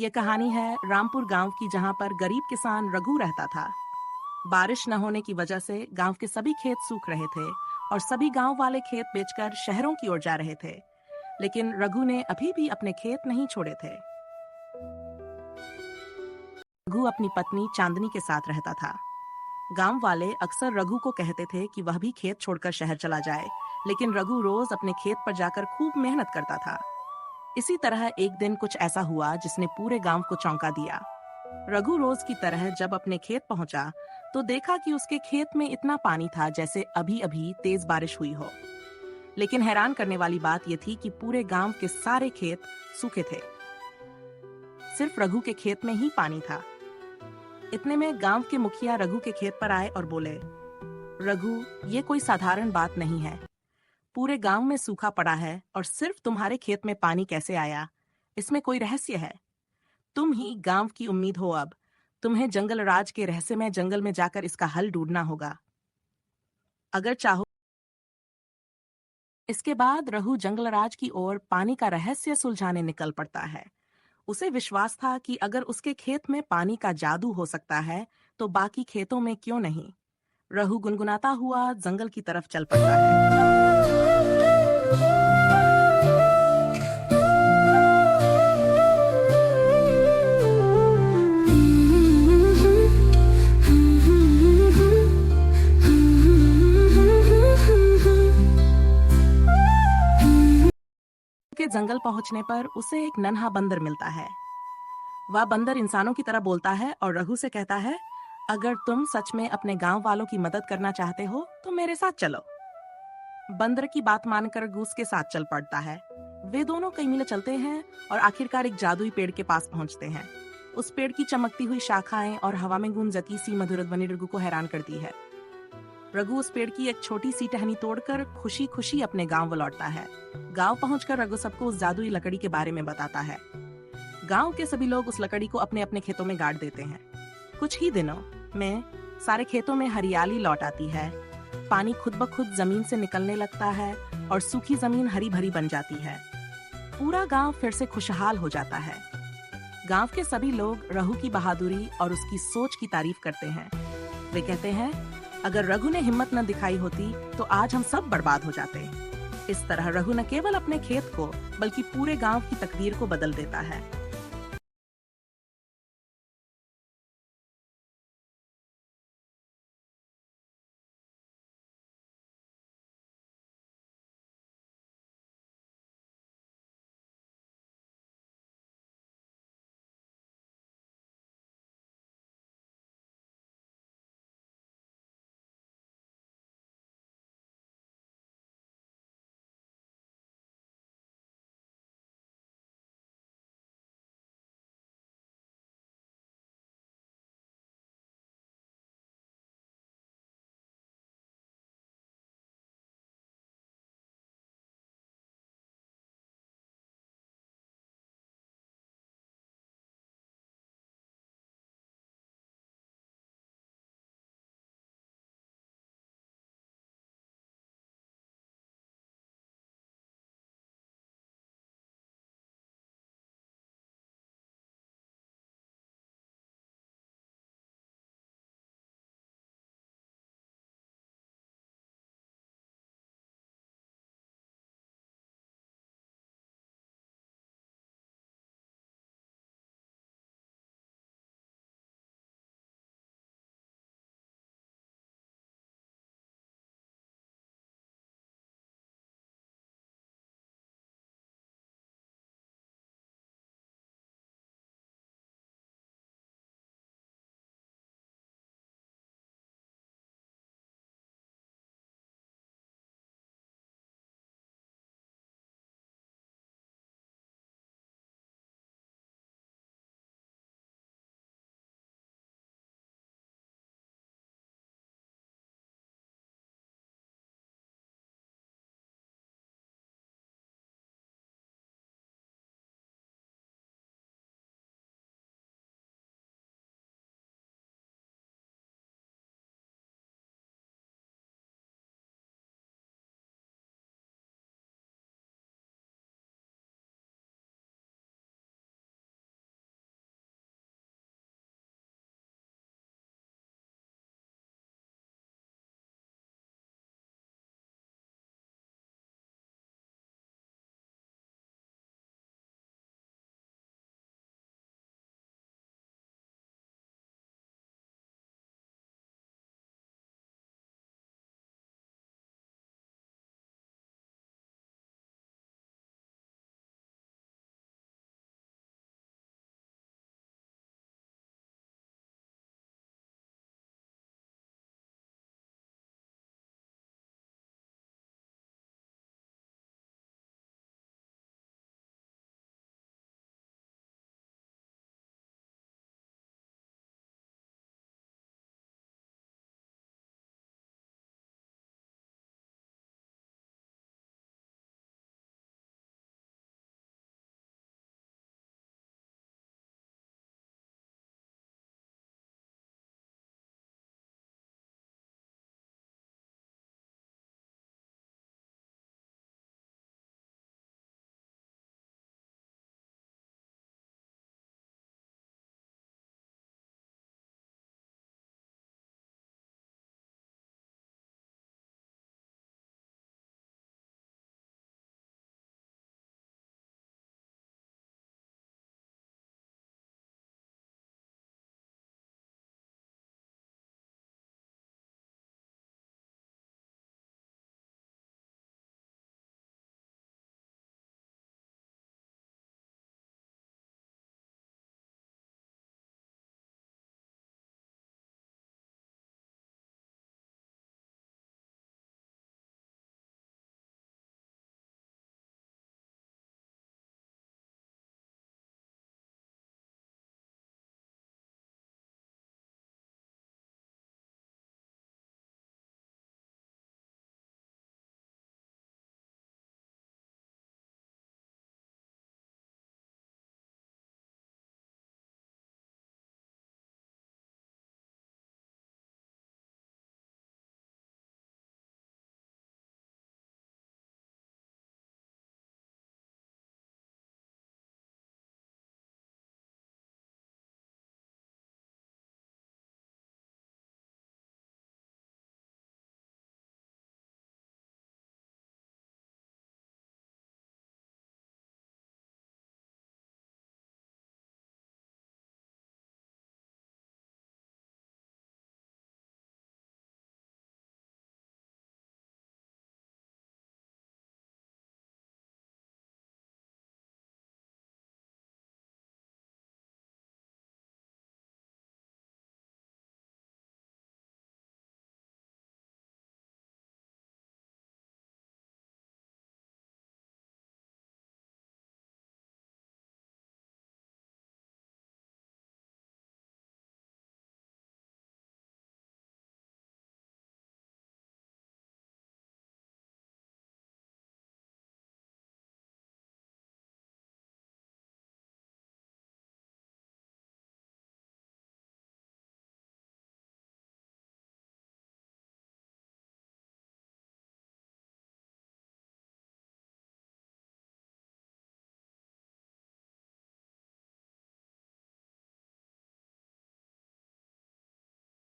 ये कहानी है रामपुर गांव की, जहां पर गरीब किसान रघु रहता था। बारिश न होने की वजह से गांव के सभी खेत सूख रहे थे और सभी गांव वाले खेत बेचकर शहरों की ओर जा रहे थे। लेकिन रघु ने अभी भी अपने खेत नहीं छोड़े थे। रघु अपनी पत्नी चांदनी के साथ रहता था। गांव वाले अक्सर रघु को कहते थे कि वह भी खेत छोड़कर शहर चला जाए, लेकिन रघु रोज अपने खेत पर जाकर खूब मेहनत करता था। इसी तरह एक दिन कुछ ऐसा हुआ जिसने पूरे गांव को चौंका दिया। रघु रोज की तरह जब अपने खेत पहुंचा तो देखा कि उसके खेत में इतना पानी था जैसे अभी अभी तेज बारिश हुई हो। लेकिन हैरान करने वाली बात यह थी कि पूरे गांव के सारे खेत सूखे थे, सिर्फ रघु के खेत में ही पानी था। इतने में गांव के मुखिया रघु के खेत पर आए और बोले, रघु, ये कोई साधारण बात नहीं है। पूरे गांव में सूखा पड़ा है और सिर्फ तुम्हारे खेत में पानी कैसे आया? इसमें कोई रहस्य है। तुम ही गांव की उम्मीद हो। अब तुम्हें जंगल राज के रहस्यमय जंगल में जाकर इसका हल ढूंढना होगा, अगर चाहो। इसके बाद रघु जंगल राज की ओर पानी का रहस्य सुलझाने निकल पड़ता है। उसे विश्वास था कि अगर उसके खेत में पानी का जादू हो सकता है तो बाकी खेतों में क्यों नहीं। रघु गुनगुनाता हुआ जंगल की तरफ चल पड़ता है। के जंगल पहुंचने पर उसे एक नन्हा बंदर मिलता है। वह बंदर इंसानों की तरह बोलता है और रघु से कहता है, अगर तुम सच में अपने गांव वालों की मदद करना चाहते हो तो मेरे साथ चलो। बंदर की बात मानकर रघु उसके साथ चल पड़ता है। वे दोनों कई मील चलते हैं और आखिरकार एक जादुई पेड़ के पास पहुंचते हैं। उस पेड़ की चमकती हुई शाखाएं और हवा में गूंजती सी मधुर ध्वनि रघु को हैरान करती है। रघु उस पेड़ की एक छोटी सी टहनी तोड़कर खुशी खुशी अपने गांव लौटता है। गांव पहुंचकर रघु सबको उस जादुई लकड़ी के बारे में बताता है। गांव के सभी लोग उस लकड़ी को अपने अपने खेतों में गाड़ देते हैं। कुछ ही दिनों में सारे खेतों में हरियाली लौट आती है। पानी खुद ब खुद जमीन से निकलने लगता है और सूखी जमीन हरी भरी बन जाती है। पूरा गांव फिर से खुशहाल हो जाता है। गांव के सभी लोग रघु की बहादुरी और उसकी सोच की तारीफ करते हैं। वे कहते हैं, अगर रघु ने हिम्मत न दिखाई होती तो आज हम सब बर्बाद हो जाते। इस तरह रघु न केवल अपने खेत को बल्कि पूरे गांव की तकदीर को बदल देता है।